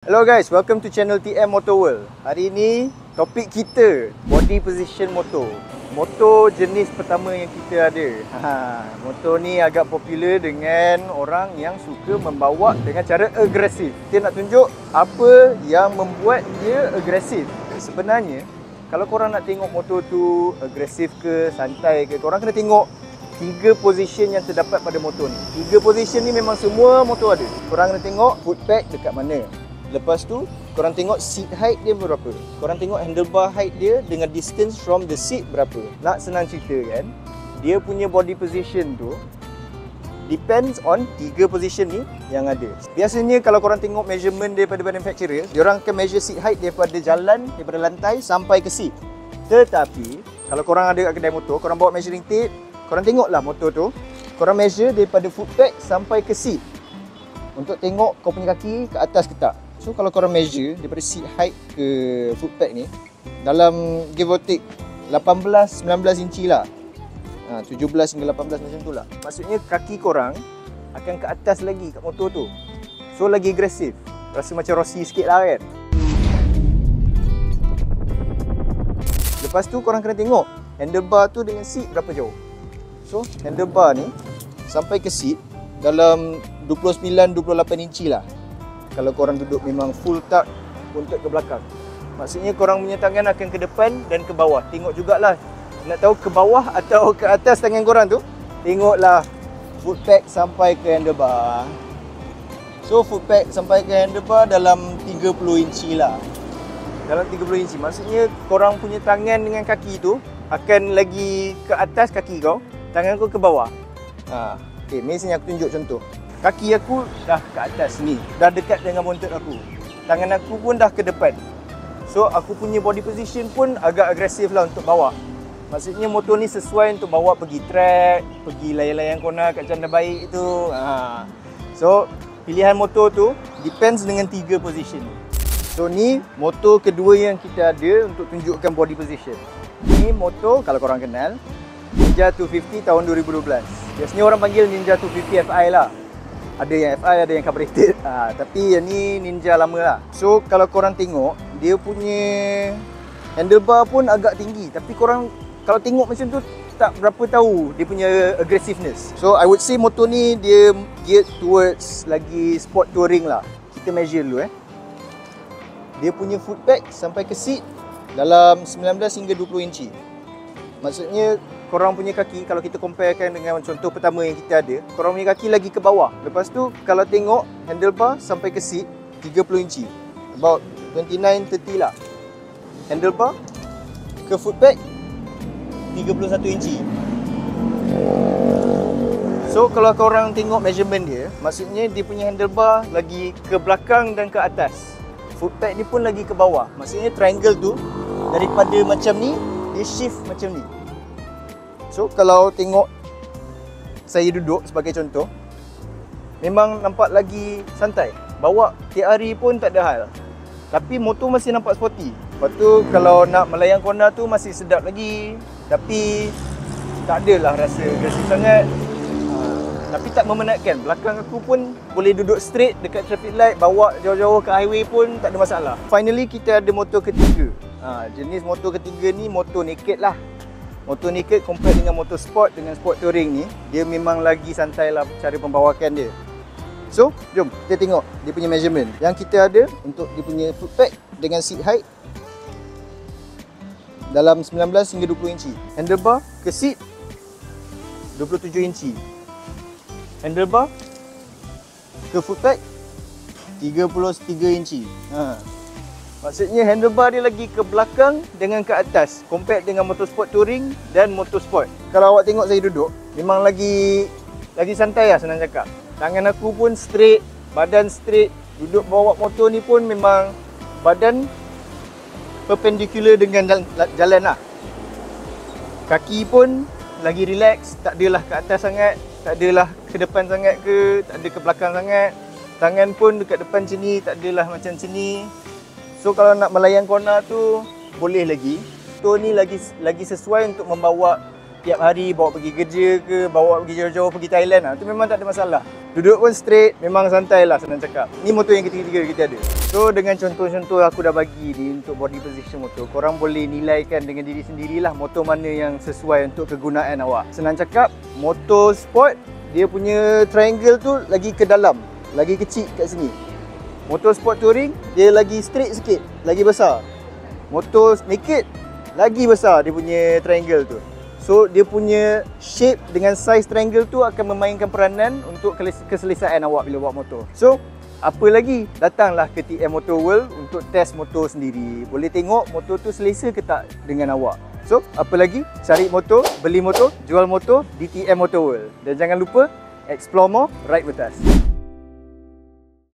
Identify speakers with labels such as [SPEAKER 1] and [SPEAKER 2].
[SPEAKER 1] Hello guys, welcome to channel TM Motor World. Hari ini topik kita body position motor. Motor jenis pertama yang kita ada. Motor ni agak popular dengan orang yang suka membawa dengan cara agresif. Kita nak tunjuk apa yang membuat dia agresif. Sebenarnya kalau korang nak tengok motor tu agresif ke santai ke, korang kena tengok 3 position yang terdapat pada motor ni. 3 position ni memang semua motor ada. Korang kena tengok foot peg dekat mana. Lepas tu, korang tengok seat height dia berapa. Korang tengok handlebar height dia dengan distance from the seat berapa. Nak senang cerita kan, dia punya body position tu depends on 3 position ni yang ada. Biasanya kalau korang tengok measurement daripada manufacturer, diorang akan measure seat height daripada jalan, daripada lantai sampai ke seat. Tetapi, kalau korang ada kat kedai motor, korang bawa measuring tape, korang tengoklah motor tu, korang measure daripada foot peg sampai ke seat untuk tengok kau punya kaki ke atas ke tak. So kalau korang measure daripada seat height ke foot peg ni dalam give or take 18-19 inci lah, 17 hingga 18 macam tu lah. Maksudnya kaki korang akan ke atas lagi kat motor tu. So lagi agresif. Rasa macam Rossi sikit lah kan. Lepas tu korang kena tengok handlebar tu dengan seat berapa jauh. So handlebar ni sampai ke seat dalam 29-28 inci lah. Kalau korang duduk memang full tuck untuk ke belakang. Maksudnya korang punya tangan akan ke depan dan ke bawah. Tengok jugalah, nak tahu ke bawah atau ke atas tangan korang tu, tengoklah foot peg sampai ke handlebar. So foot peg sampai ke handlebar dalam 30 inci lah. Dalam 30 inci, maksudnya korang punya tangan dengan kaki tu akan lagi ke atas kaki kau, tangan kau ke bawah. Okay, misalnya aku tunjuk contoh. Kaki aku dah ke atas ni, dah dekat dengan bontot aku. Tangan aku pun dah ke depan. So aku punya body position pun agak agresif lah untuk bawa. Maksudnya motor ni sesuai untuk bawa pergi track, pergi layan-layan corner kat jalan baik tu. So pilihan motor tu depends dengan 3 position ni. So ni motor kedua yang kita ada untuk tunjukkan body position. Ni motor kalau korang kenal, Ninja 250 tahun 2012. Biasanya orang panggil Ninja 250 Fi lah. Ada yang Fi, ada yang carbureted. Tapi yang ni Ninja lama lah. So kalau korang tengok, dia punya handlebar pun agak tinggi. Tapi korang kalau tengok macam tu, tak berapa tahu dia punya aggressiveness. So I would say motor ni dia geared towards lagi sport touring lah. Kita measure dulu Dia punya foot peg sampai ke seat dalam 19 hingga 20 inci. Maksudnya korang punya kaki, kalau kita comparekan dengan contoh pertama yang kita ada, korang punya kaki lagi ke bawah. Lepas tu kalau tengok handlebar sampai ke seat 30 inci, about 29-30 lah. Handlebar ke foot peg 31 inci. So kalau korang tengok measurement dia, maksudnya dia punya handlebar lagi ke belakang dan ke atas. Foot peg ni pun lagi ke bawah. Maksudnya triangle tu daripada macam ni, dia shift macam ni. So kalau tengok saya duduk sebagai contoh, memang nampak lagi santai. Bawa tiap hari pun tak ada hal. Tapi motor masih nampak sporty. Lepas tu kalau nak melayang corner tu masih sedap lagi. Tapi tak adalah rasa agresif sangat. Tapi tak memenatkan. Belakang aku pun boleh duduk straight dekat traffic light, bawa jauh-jauh ke highway pun tak ada masalah. Finally kita ada motor ketiga. Jenis motor ketiga ni motor naked lah. Motor naked compare dengan motor sport dengan sport touring ni, dia memang lagi santai lah cara pembawakan dia. So, jom kita tengok dia punya measurement. Yang kita ada untuk dia punya foot peg dengan seat height dalam 19 hingga 20 inci. Handlebar ke seat 27 inci. Handlebar ke foot peg 33 inci. Maksudnya handlebar dia lagi ke belakang dengan ke atas compare dengan motorsport touring dan motorsport. Kalau awak tengok saya duduk, memang lagi santai lah senang cakap. Tangan aku pun straight, badan straight. Duduk bawa motor ni pun memang badan perpendicular dengan jalan lah. Kaki pun lagi relax, tak adalah ke atas sangat, tak adalah ke depan sangat ke, tak ada ke belakang sangat. Tangan pun dekat depan macam ni, tak adalah macam macam ni. So kalau nak melayang corner tu boleh lagi. Motor ni lagi sesuai untuk membawa tiap hari, bawa pergi kerja ke, bawa pergi jauh-jauh pergi Thailand lah. Tu memang tak ada masalah. Duduk pun straight, memang santai lah senang cakap. Ni motor yang ketiga kita ada. So dengan contoh-contoh aku dah bagi ni untuk body position motor, korang boleh nilaikan dengan diri sendirilah motor mana yang sesuai untuk kegunaan awak. Senang cakap, motor sport dia punya triangle tu lagi ke dalam, lagi kecil kat sini. Motor sport touring dia lagi straight sikit, lagi besar. Motor naked lagi besar dia punya triangle tu. So dia punya shape dengan size triangle tu akan memainkan peranan untuk keselesaan awak bila bawa motor. So apa lagi? Datanglah ke TM Motor World untuk test motor sendiri. Boleh tengok motor tu selesa ke tak dengan awak. So, apa lagi? Cari motor, beli motor, jual motor di TM Motor World. Dan jangan lupa, explore more, ride with us.